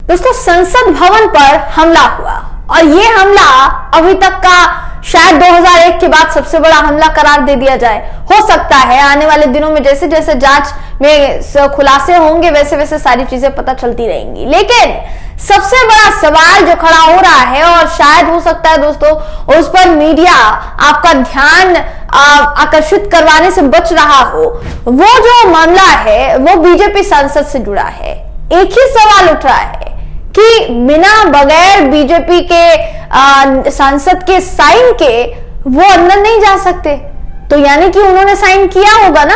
दोस्तों, संसद भवन पर हमला हुआ और ये हमला अभी तक का शायद 2001 के बाद सबसे बड़ा हमला करार दे दिया जाए। हो सकता है आने वाले दिनों में जैसे जैसे जांच में खुलासे होंगे वैसे वैसे सारी चीजें पता चलती रहेंगी। लेकिन सबसे बड़ा सवाल जो खड़ा हो रहा है और शायद हो सकता है दोस्तों उस पर मीडिया आपका ध्यान आकर्षित करवाने से बच रहा हो, वो जो मामला है वो बीजेपी सांसद से जुड़ा है। एक ही सवाल उठ रहा है कि बिना बगैर बीजेपी के सांसद के साइन के वो अंदर नहीं जा सकते, तो यानी कि उन्होंने साइन किया होगा ना।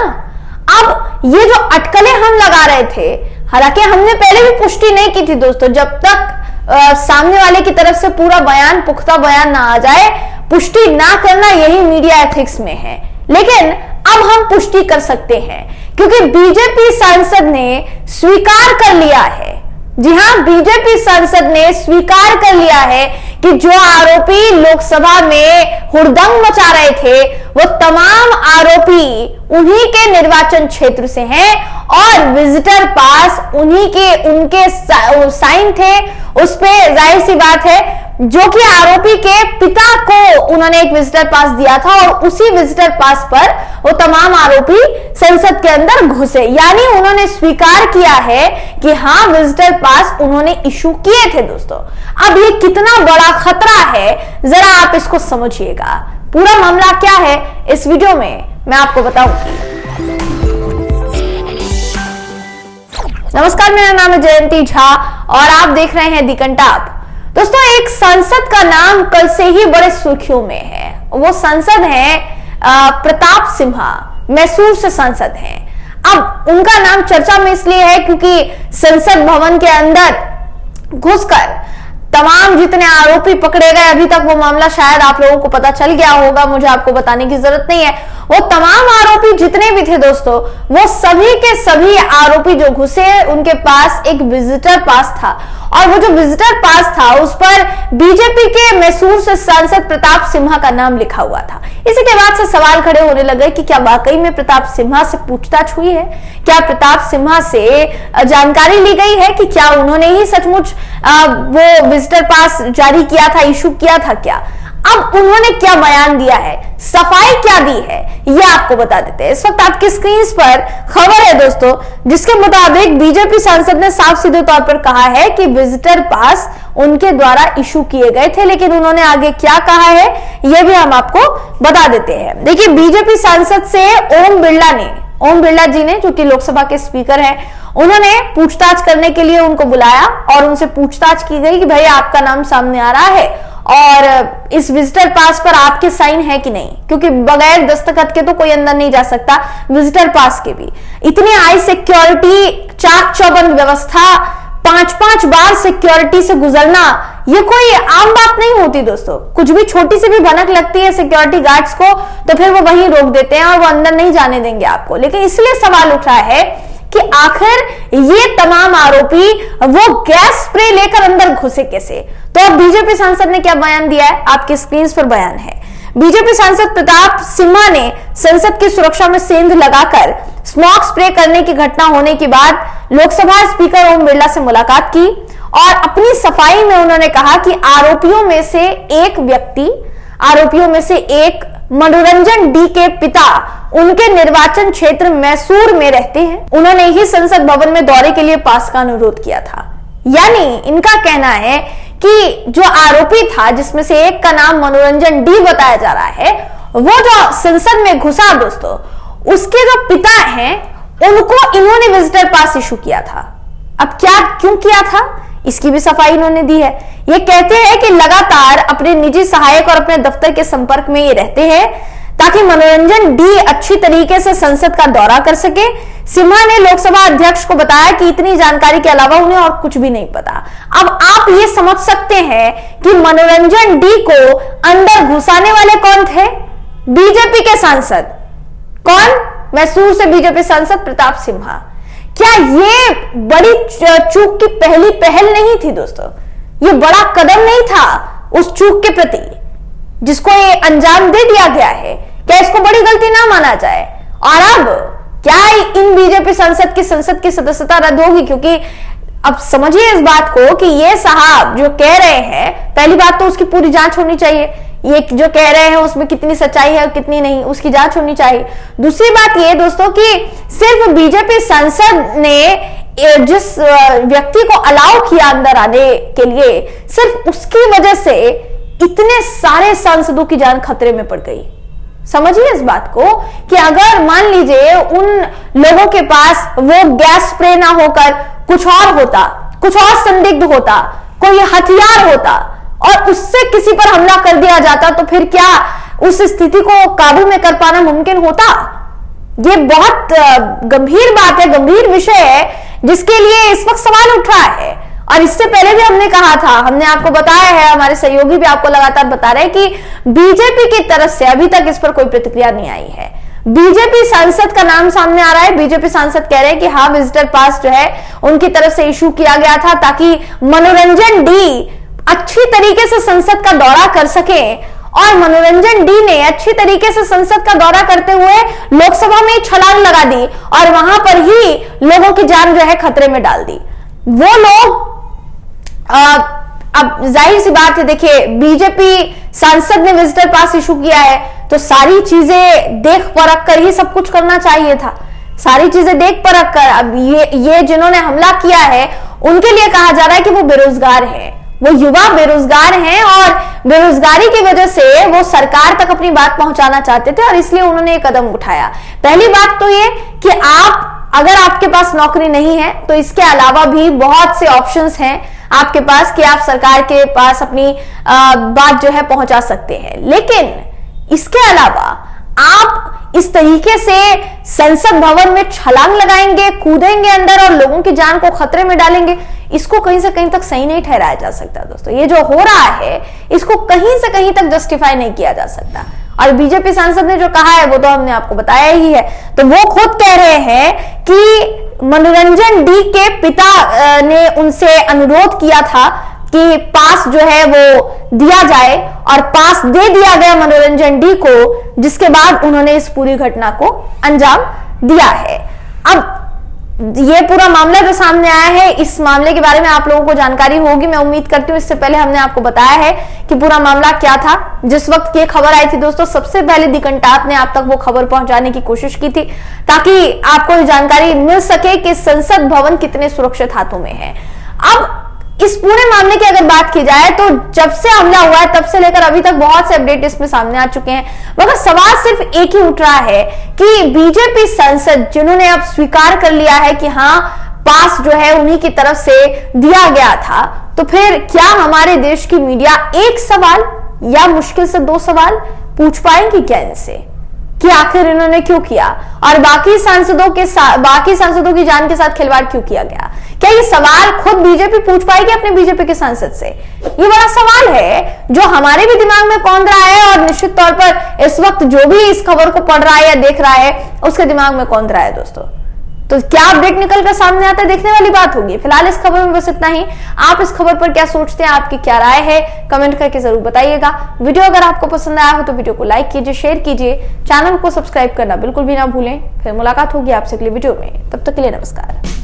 अब ये जो अटकलें हम लगा रहे थे, हालांकि हमने पहले भी पुष्टि नहीं की थी दोस्तों, जब तक सामने वाले की तरफ से पूरा बयान, पुख्ता बयान ना आ जाए, पुष्टि ना करना यही मीडिया एथिक्स में है। लेकिन अब हम पुष्टि कर सकते हैं क्योंकि बीजेपी सांसद ने स्वीकार कर लिया है। जी हां, बीजेपी सांसद ने स्वीकार कर लिया है कि जो आरोपी लोकसभा में हुड़दंग मचा रहे थे वो तमाम आरोपी उन्हीं के निर्वाचन क्षेत्र से हैं और विजिटर पास उन्हीं के उनके साइन थे उस पे। जाहिर सी बात है जो कि आरोपी के पिता को उन्होंने एक विजिटर पास दिया था और उसी विजिटर पास पर वो तमाम आरोपी संसद के अंदर घुसे, यानी उन्होंने स्वीकार किया है कि हाँ विजिटर पास उन्होंने इशू किए थे। दोस्तों, अब ये कितना बड़ा खतरा है जरा आप इसको समझिएगा। पूरा मामला क्या है इस वीडियो में मैं आपको बताऊंगी। नमस्कार, मेरा नाम है जयंती झा और आप देख रहे हैं दी कंटाप। दोस्तों, एक सांसद का नाम कल से ही बड़े सुर्खियों में है। वो सांसद हैं प्रताप सिम्हा, मैसूर से सांसद हैं। अब उनका नाम चर्चा में इसलिए है क्योंकि संसद भवन के अंदर घुसकर तमाम जितने आरोपी पकड़े गए, अभी तक वो मामला शायद आप लोगों को पता चल गया होगा, मुझे आपको बताने की जरूरत नहीं है। वो तमाम आरोपी जितने भी थे दोस्तों, वो सभी के सभी आरोपी जो घुसे उनके पास एक विजिटर पास था और वो जो विजिटर पास था उस पर बीजेपी के मैसूर से सांसद प्रताप सिम्हा का नाम लिखा हुआ था। इसी के बाद से सवाल खड़े होने लगे कि क्या वाकई में प्रताप सिम्हा से पूछताछ हुई है, क्या प्रताप सिम्हा से जानकारी ली गई है कि क्या उन्होंने ही सचमुच वो विजिटर पास जारी किया था, इशू किया था क्या। अब उन्होंने क्या बयान दिया है, सफाई क्या दी है, ये आपको बता देते हैं। इस वक्त आपकी स्क्रीन पर खबर है दोस्तों, जिसके मुताबिक बीजेपी सांसद ने साफ सीधे तौर पर कहा है कि विजिटर पास उनके द्वारा इशू किए गए थे। लेकिन उन्होंने आगे क्या कहा है यह भी हम आपको बता देते हैं। देखिए, बीजेपी सांसद से ओम बिरला जी ने, जो कि लोकसभा के स्पीकर हैं, उन्होंने पूछताछ करने के लिए उनको बुलाया और उनसे पूछताछ की गई कि भाई आपका नाम सामने आ रहा है और इस विजिटर पास पर आपके साइन है कि नहीं, क्योंकि बगैर दस्तखत के तो कोई अंदर नहीं जा सकता, विजिटर पास के भी। इतनी हाई सिक्योरिटी, चाक चौबंद व्यवस्था, 5-5 बार सिक्योरिटी से गुजरना, ये कोई आम बात नहीं होती दोस्तों। कुछ भी छोटी सी भी भनक लगती है सिक्योरिटी गार्ड्स को तो फिर वो वहीं रोक देते हैं और वो अंदर नहीं जाने देंगे आपको। लेकिन इसलिए सवाल उठ रहा है कि आखिर ये तमाम आरोपी वो गैस स्प्रे लेकर अंदर घुसे कैसे। तो अब बीजेपी सांसद ने क्या बयान दिया है, आपकी स्क्रीन पर बयान है। बीजेपी सांसद प्रताप सिम्हा ने संसद की सुरक्षा में सेंध लगाकर स्मोक स्प्रे करने की घटना होने के बाद लोकसभा स्पीकर ओम बिरला से मुलाकात की और अपनी सफाई में उन्होंने कहा कि आरोपियों में से एक मनोरंजन डी के पिता उनके निर्वाचन क्षेत्र मैसूर में रहते हैं। उन्होंने ही संसद भवन में दौरे के लिए पास का अनुरोध किया था। यानी इनका कहना है कि जो आरोपी था, जिसमें से एक का नाम मनोरंजन डी बताया जा रहा है, वो जो संसद में घुसा दोस्तों, उसके जो पिता हैं उनको इन्होंने विजिटर पास इशू किया था। अब क्यों किया था, इसकी भी सफाई इन्होंने दी है। ये कहते हैं कि लगातार अपने निजी सहायक और अपने दफ्तर के संपर्क में ये रहते हैं ताकि मनोरंजन डी अच्छी तरीके से संसद का दौरा कर सके। सिम्हा ने लोकसभा अध्यक्ष को बताया कि इतनी जानकारी के अलावा उन्हें और कुछ भी नहीं पता। अब आप ये समझ सकते हैं कि मनोरंजन डी को अंदर घुसाने वाले कौन थे, बीजेपी के सांसद। कौन, मैसूर से बीजेपी सांसद प्रताप सिम्हा। क्या ये बड़ी चूक की पहली पहल नहीं थी दोस्तों, ये बड़ा कदम नहीं था उस चूक के प्रति जिसको ये अंजाम दे दिया गया है। क्या इसको बड़ी गलती ना माना जाए? और अब क्या इन बीजेपी संसद की सदस्यता रद्द होगी? क्योंकि अब समझिए इस बात को कि ये साहब जो कह रहे हैं, पहली बात तो उसकी पूरी जांच होनी चाहिए। ये जो कह रहे हैं उसमें कितनी सच्चाई है और कितनी नहीं, उसकी जांच होनी चाहिए। दूसरी बात ये दोस्तों कि सिर्फ बीजेपी सांसद ने जिस व्यक्ति को अलाउ किया अंदर आने के लिए, सिर्फ उसकी वजह से इतने सारे सांसदों की जान खतरे में पड़ गई। समझिए इस बात को कि अगर मान लीजिए उन लोगों के पास वो गैस स्प्रे ना होकर कुछ और होता, कुछ और संदिग्ध होता, कोई हथियार होता और उससे किसी पर हमला कर दिया जाता, तो फिर क्या उस स्थिति को काबू में कर पाना मुमकिन होता? ये बहुत गंभीर बात है, गंभीर विषय है, जिसके लिए इस वक्त सवाल उठ रहा है। और इससे पहले भी हमने कहा था, हमने आपको बताया है, हमारे सहयोगी भी आपको लगातार बता रहे हैं कि बीजेपी की तरफ से अभी तक इस पर कोई प्रतिक्रिया नहीं आई है। बीजेपी सांसद का नाम सामने आ रहा है। बीजेपी सांसद कह रहे हैं कि हाँ, विजिटर पास जो है उनकी तरफ से इशू किया गया था ताकि मनोरंजन डी अच्छी तरीके से संसद का दौरा कर सके। और मनोरंजन डी ने अच्छी तरीके से संसद का दौरा करते हुए लोकसभा में छलांग लगा दी और वहां पर ही लोगों की जान जो है खतरे में डाल दी। वो लोग अब जाहिर सी बात है, देखिए बीजेपी सांसद ने विजिटर पास इशू किया है तो सारी चीजें देख परख कर ही सब कुछ करना चाहिए था। सारी चीजें देख परख कर, अब ये जिन्होंने हमला किया है उनके लिए कहा जा रहा है कि वो बेरोजगार है, वो युवा बेरोजगार हैं और बेरोजगारी की वजह से वो सरकार तक अपनी बात पहुंचाना चाहते थे और इसलिए उन्होंने एक कदम उठाया। पहली बात तो ये कि अगर आपके पास नौकरी नहीं है तो इसके अलावा भी बहुत से ऑप्शंस हैं आपके पास कि आप सरकार के पास अपनी बात जो है पहुंचा सकते हैं। लेकिन इसके अलावा आप इस तरीके से संसद भवन में छलांग लगाएंगे, कूदेंगे अंदर और लोगों की जान को खतरे में डालेंगे, इसको कहीं से कहीं तक सही नहीं ठहराया जा सकता दोस्तों। ये जो हो रहा है इसको कहीं से कहीं तक जस्टिफाई नहीं किया जा सकता। और बीजेपी सांसद ने जो कहा है वो तो हमने आपको बताया ही है। तो वो खुद कह रहे हैं कि मनोरंजन डी के पिता ने उनसे अनुरोध किया था कि पास जो है वो दिया जाए और पास दे दिया गया मनोरंजन डी को, जिसके बाद उन्होंने इस पूरी घटना को अंजाम दिया है। अब ये पूरा मामला जो सामने आया है, इस मामले के बारे में आप लोगों को जानकारी होगी, मैं उम्मीद करती हूँ। इससे पहले हमने आपको बताया है कि पूरा मामला क्या था। जिस वक्त ये खबर आई थी दोस्तों, सबसे पहले दी कंटाप ने आप तक वो खबर पहुंचाने की कोशिश की थी ताकि आपको ये जानकारी मिल सके कि संसद भवन कितने सुरक्षित हाथों में है। अब इस पूरे मामले की अगर बात की जाए तो जब से हमला हुआ है तब से लेकर अभी तक बहुत से अपडेट इसमें सामने आ चुके हैं, मगर सवाल सिर्फ एक ही उठ रहा है कि बीजेपी सांसद जिन्होंने अब स्वीकार कर लिया है कि हाँ पास जो है उन्हीं की तरफ से दिया गया था, तो फिर क्या हमारे देश की मीडिया एक सवाल या मुश्किल से 2 सवाल पूछ पाएंगी क्या इनसे कि आखिर इन्होंने क्यों किया और बाकी सांसदों की जान के साथ खिलवाड़ क्यों किया गया? क्या ये सवाल खुद बीजेपी पूछ पाएगी अपने बीजेपी के सांसद से? ये बड़ा सवाल है जो हमारे भी दिमाग में कौंध रहा है और निश्चित तौर पर इस वक्त जो भी इस खबर को पढ़ रहा है या देख रहा है उसके दिमाग में कौंध रहा है दोस्तों। तो क्या अपडेट निकल कर सामने आता है, देखने वाली बात होगी। फिलहाल इस खबर में बस इतना ही। आप इस खबर पर क्या सोचते हैं, आपकी क्या राय है, कमेंट करके जरूर बताइएगा। वीडियो अगर आपको पसंद आया हो तो वीडियो को लाइक कीजिए, शेयर कीजिए, चैनल को सब्सक्राइब करना बिल्कुल भी ना भूलें। फिर मुलाकात होगी आपसे अगले वीडियो में, तब तक के लिए नमस्कार।